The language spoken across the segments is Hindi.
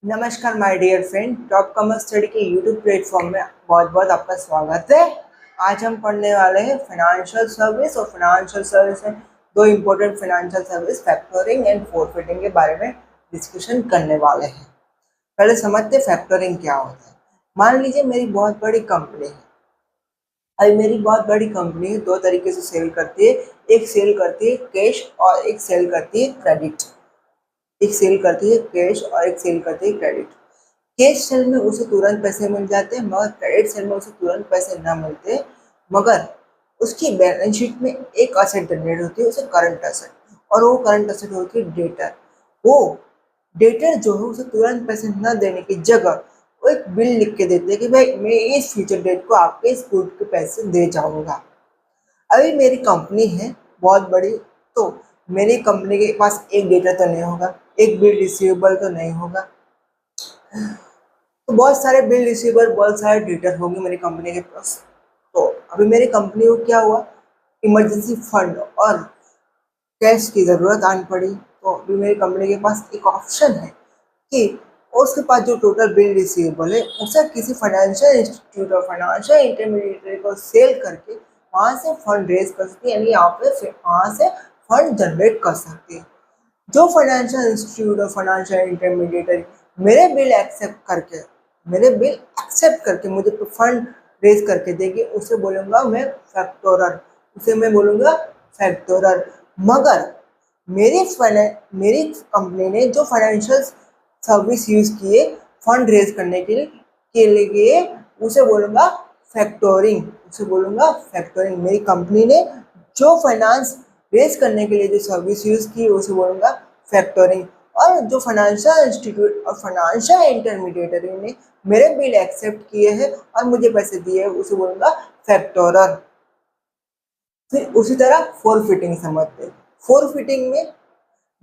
नमस्कार my dear friend, top commerce study के यूट्यूब प्लेटफॉर्म में बहुत बहुत आपका स्वागत है। आज हम पढ़ने वाले हैं फाइनेंशियल सर्विस और फाइनेंशियल सर्विस में दो important financial service factoring and forfaiting के बारे में डिस्कशन करने वाले हैं। पहले समझते फैक्टरिंग क्या होता है। मान लीजिए मेरी बहुत बड़ी कंपनी है। अभी मेरी बहुत बड़ी कंपनी है, दो तरीके से सेल करती है। एक सेल करती है कैश और एक सेल करती है क्रेडिट। एक सेल करती है कैश और एक सेल करती है क्रेडिट। कैश सेल में उसे तुरंत पैसे मिल जाते हैं, मगर क्रेडिट सेल में उसे तुरंत पैसे ना मिलते, मगर उसकी बैलेंस शीट में एक असेट जनरेट होती है, उसे करंट असेट, और वो करंट असेट होती है डेटर। वो डेटर जो है उसे तुरंत पैसे न देने की जगह वो एक बिल लिख के देते हैं कि भाई मैं इस फ्यूचर डेट को आपके इस गुड के पैसे दे जाऊंगा। अभी मेरी कंपनी है बहुत बड़ी, तो मेरी कंपनी के पास एक डेटा तो नहीं होगा, एक बिल रिसीवेबल तो नहीं होगा, तो बहुत सारे बिल रिसीवर, बहुत सारे डेटर होंगे मेरी कंपनी के पास। तो अभी मेरी कंपनी को क्या हुआ, इमरजेंसी फंड और कैश की ज़रूरत आन पड़ी। तो अभी मेरी कंपनी के पास एक ऑप्शन है कि उसके पास जो टोटल बिल रिसीवेबल है उसे किसी फाइनेंशियल इंस्टीट्यूट और फाइनेंशियल इंटरमीडिएटरी को सेल करके वहाँ से फंड रेज कर सकती है, यानी यहाँ पे वहाँ से फंड जनरेट कर सकती है। जो फाइनेंशियल इंस्टीट्यूट और फाइनेंशियल इंटरमीडिएटरी मेरे बिल एक्सेप्ट करके मुझे फंड रेज करके देगी, उसे बोलूँगा मैं फैक्टोरर, उसे मैं बोलूँगा फैक्टोरर। मगर मेरी कंपनी ने जो फाइनेंशियल सर्विस यूज़ किए फंड रेज करने के लिए उसे बोलूँगा फैक्टोरिंग, उसे बोलूँगा फैक्टोरिंग। मेरी कंपनी ने जो फाइनेंस रेज करने के लिए जो सर्विस यूज़ की उसे बोलूँगा फैक्टोरिंग। और जो फाइनेंशियल इंस्टीट्यूट और फाइनेंशियल इंटरमीडिएटरी ने मेरे बिल एक्सेप्ट किए हैं और मुझे पैसे दिए हैं उसे बोलूँगा फैक्टोरर। फिर उसी तरह फोरफिटिंग समझते हैं। फोरफिटिंग में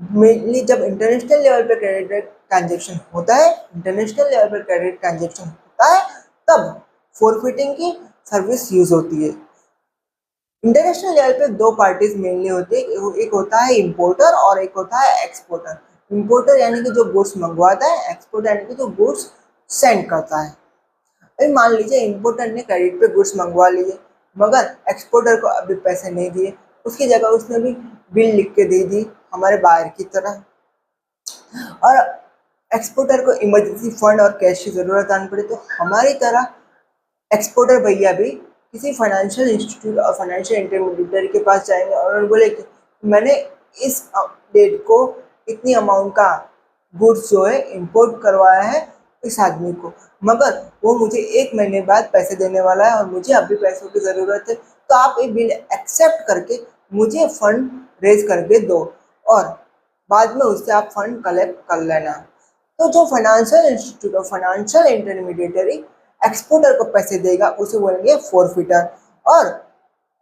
मेनली जब इंटरनेशनल लेवल पे क्रेडिट ट्रांजेक्शन होता है, तब फोरफिटिंग की सर्विस यूज होती है। इंटरनेशनल लेवल पे दो पार्टीज मेनली होती है, एक होता है इंपोर्टर और एक होता है एक्सपोर्टर। इंपोर्टर यानी कि जो गुड्स मंगवाता है, एक्सपोर्टर यानी कि जो गुड्स सेंड करता है। अभी मान लीजिए इंपोर्टर ने क्रेडिट पे गुड्स मंगवा लिए, मगर एक्सपोर्टर को अभी पैसे नहीं दिए, उसकी जगह उसने भी बिल लिख के दे दी हमारे बायर की तरह। और एक्सपोर्टर को इमरजेंसी फंड और कैश की ज़रूरत आनी पड़ी, तो हमारी तरह एक्सपोर्टर भैया भी किसी फाइनेंशियल इंस्टीट्यूट और फाइनेंशियल इंटरमीडिएटरी के पास जाएंगे और उन्होंने बोले कि मैंने इस डेट को इतनी अमाउंट का गुड्स जो है इंपोर्ट करवाया है इस आदमी को, मगर वो मुझे 1 महीने बाद पैसे देने वाला है और मुझे अभी पैसों की ज़रूरत है, तो आप ये बिल एक्सेप्ट करके मुझे फंड रेज करके दो और बाद में उससे आप फंड कलेक्ट कर लेना। तो जो फाइनेंशियल इंस्टीट्यूट और फाइनेंशियल इंटरमीडिएटरी एक्सपोर्टर को पैसे देगा उसे बोलेंगे फोरफिटर। और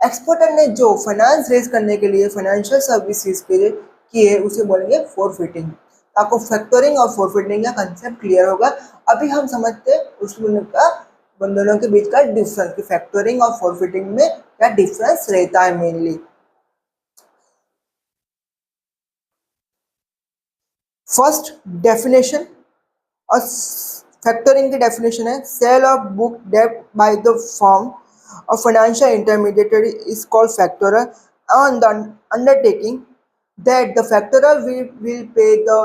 एक्सपोर्टर ने जो फाइनेंस रेज करने के लिए फाइनेंशियल सर्विसेज के लिए किए उसे बोलेंगे फोरफिटिंग। आपको फैक्टरिंग और फोरफिटिंग का कंसेप्ट क्लियर होगा। अभी हम समझते हैं उन दोनों के बीच का डिफरेंस कि फैक्टरिंग और फोरफिटिंग में क्या डिफरेंस रहता है मेनली। फर्स्ट डेफिनेशन और फैक्टरिंग की डेफिनेशन है, sale of book debt by the firm of financial intermediary is called factorer on the undertaking that the factorer will pay the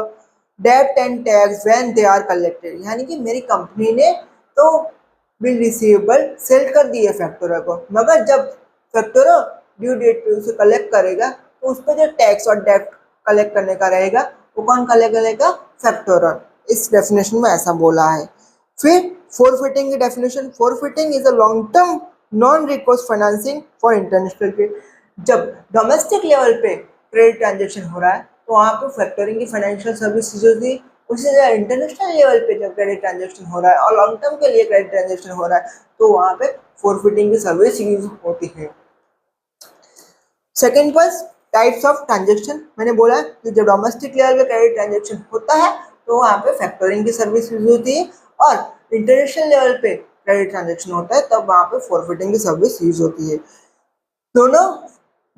debt and tax when they are collected। यानी कि मेरी कंपनी ने तो बिल रिसीवेबल सेल कर दिए फैक्टोरर को, मगर जब फैक्टोरर ड्यू डेट पे उसे कलेक्ट करेगा तो उस पर जो टैक्स और डेट कलेक्ट करने का रहेगा वो कौन कलेक्ट करेगा, फैक्टोरर। इस डेफिनेशन में ऐसा बोला है। फिर फोरफिटिंग की definition, forfaiting is a long term non recourse financing for international trade. जब डोमेस्टिक लेवल पे ट्रेड ट्रांजेक्शन हो रहा है तो वहाँ पे फैक्टरिंग की फाइनेंशियल सर्विस जो थी, उसी जगह इंटरनेशनल लेवल पे जब क्रेडिट ट्रांजेक्शन हो रहा है और लॉन्ग टर्म के लिए क्रेडिट ट्रांजेक्शन हो रहा है तो वहाँ पे फोरफिटिंग की सर्विस यूज होती है। Second point, types of transaction. मैंने बोला कि जब डोमेस्टिक लेवल पे क्रेडिट ट्रांजेक्शन होता है तो वहाँ पे फैक्टरिंग की सर्विस यूज होती है, और इंटरनेशनल लेवल पे क्रेडिट ट्रांजेक्शन होता है तब वहाँ पे फोरफिटिंग की सर्विस यूज होती है। दोनों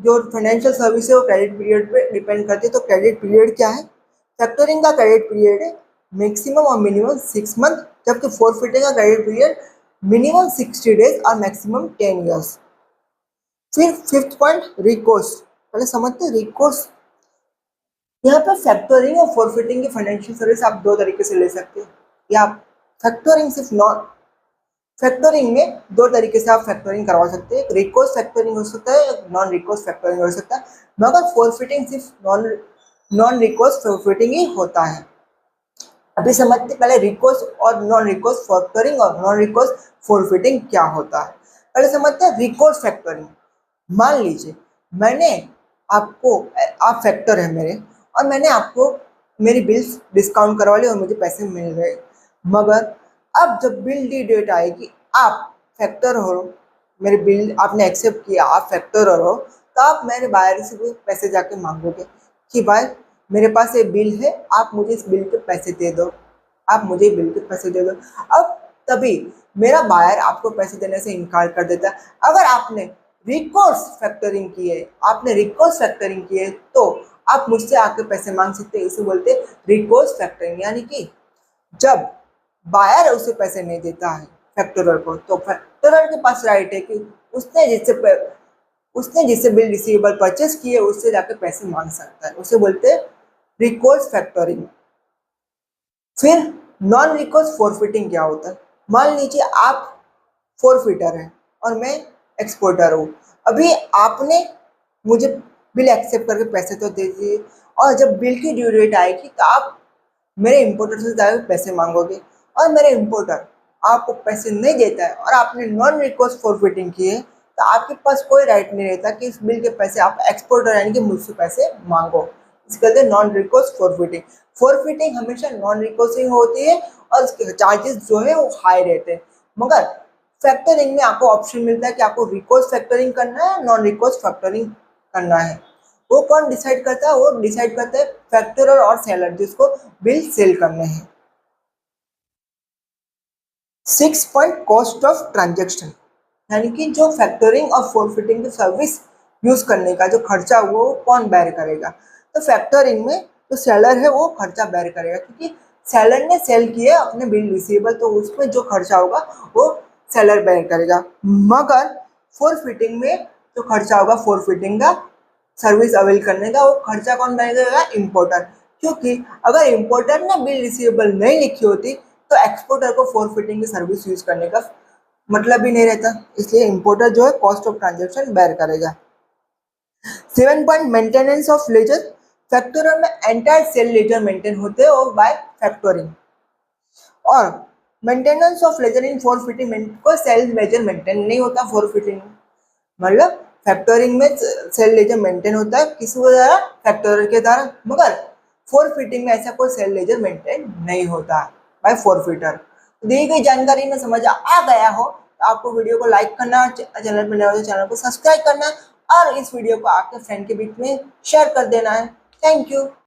जो फाइनेंशियल सर्विस है वो क्रेडिट पीरियड पे डिपेंड करती है। तो क्रेडिट पीरियड क्या है, फैक्टरिंग का क्रेडिट पीरियड है मैक्सिमम और मिनिमम 6 मंथ, जबकि फॉरफिटिंग का क्रेडिट पीरियड मिनिमम 60 डेज और मैक्सिमम 10 ईयर्स। फिर फिफ्थ पॉइंट, रिकोर्स। पहले समझते हैं रिकोर्स। यहाँ पे फैक्टरिंग और फॉरफिटिंग की फाइनेंशियल सर्विस आप दो तरीके से ले सकते हैं, या फैक्टरिंग सिर्फ नॉन फैक्टरिंग में दो तरीके से आप फैक्टरिंग करवा सकते हैं, रिकोर्स फैक्टरिंग हो सकता है, नॉन रिकोर्स फैक्टरिंग हो सकता है, मगर फॉरफिटिंग सिर्फ नॉन रिकोर्स फॉरफिटिंग ही होता है। अभी समझते पहले रिकोर्स और नॉन रिकोर्स फैक्टरिंग और नॉन रिकोर्स फॉरफिटिंग क्या होता है। पहले समझते हैं रिकोर्स फैक्टरिंग। मान लीजिए मैंने आपको, आप फैक्टर है मेरे, और मैंने आपको मेरी बिल्स डिस्काउंट करवा ली और मुझे पैसे मिल गए, मगर अब जब बिल डी डेट आएगी, आप फैक्टर हो, मेरे बिल आपने एक्सेप्ट किया, आप फैक्टर हो, तो आप मेरे बायर से भी पैसे जाके मांगोगे कि भाई मेरे पास ये बिल है, आप मुझे इस बिल के पैसे दे दो, आप मुझे बिल के पैसे दे दो। अब तभी मेरा बायर आपको पैसे देने से इनकार कर देता है। अगर आपने रिकोर्स फैक्टरिंग की है, तो आप मुझसे आके पैसे मांग सकते हैं। इसे बोलते हैं रिकोर्स फैक्टरिंग। यानी कि जब बायर उसे पैसे नहीं देता है फैक्टरर को, तो फैक्टरर के पास राइट है कि उसने जिससे बिल रिसीवेबल परचेस किए उससे जाके पैसे मांग सकता है। उसे बोलते हैं रिकोर्स फैक्टरिंग। फिर नॉन रिकोर्स फॉरफिटिंग क्या होता है। मान लीजिए आप फॉरफिटर हैं और मैं एक्सपोर्टर हूँ। अभी आपने मुझे बिल एक्सेप्ट करके पैसे तो दे दिए, और जब बिल की ड्यू डेट आएगी तो आप मेरे इम्पोर्टर से जाकर पैसे मांगोगे, और मेरे इम्पोर्टर आपको पैसे नहीं देता है और आपने नॉन रिकोर्स फॉरफिटिंग की है, तो आपके पास कोई राइट नहीं रहता कि इस बिल के पैसे आप एक्सपोर्टर यानी कि मुझसे पैसे मांगो। इसके कहते हैं नॉन रिकोर्स फॉरफिटिंग। फॉरफिटिंग हमेशा नॉन रिकोर्स ही होती है और उसके चार्जेस जो है वो हाई रहते हैं, मगर फैक्टरिंग में आपको ऑप्शन मिलता है कि आपको रिकोर्स फैक्टरिंग करना है, नॉन रिकोर्स फैक्टरिंग करना है। वो कौन डिसाइड करता है? वो डिसाइड करता है फैक्टरर और सेलर, जिसको बिल सेल करने हैं। 6 पॉइंट, कॉस्ट ऑफ ट्रांजेक्शन। यानी कि जो फैक्टरिंग और फॉरफिटिंग की सर्विस यूज करने का जो खर्चा वो कौन बेयर करेगा। तो फैक्टरिंग में जो सेलर है वो खर्चा बेयर करेगा, क्योंकि सेलर ने सेल किया अपने बिल रिसीवेबल, तो उसमें जो खर्चा होगा वो सेलर बेयर करेगा। मगर फॉरफिटिंग में जो खर्चा होगा फॉरफिटिंग का सर्विस अवेल करने का, वो खर्चा कौन बेयर करेगा? इम्पोर्टर। क्योंकि अगर इम्पोर्टर ने बिल रिसीवेबल नहीं लिखी होती तो एक्सपोर्टर को फॉरफिटिंग की सर्विस यूज करने का मतलब भी नहीं रहता, इसलिए इम्पोर्टर जो है कॉस्ट ऑफ ट्रांजेक्शन बेयर करेगा। 7 point, maintenance of ledger. Factorial में एंटायर सेल लेजर मेंटेन होते हैं और बाय फैक्टरिंग, और maintenance of ledger in forfaiting को सेल लेजर मेंटेन नहीं होता फॉरफिटिंग। मतलब फैक्टरिंग में सेल लेजर मेंटेन होता है किसी द्वारा? फैक्टोरियल के द्वारा। मगर फॉरफिटिंग में ऐसा कोई सेल लेजर मेंटेन नहीं होता बाय फॉरफिटर। दी गई जानकारी में समझ आ गया हो तो आपको वीडियो को लाइक करना, चैनल पर नए हो तो चैनल को सब्सक्राइब करना, और इस वीडियो को आपके फ्रेंड के बीच में शेयर कर देना है। Thank you.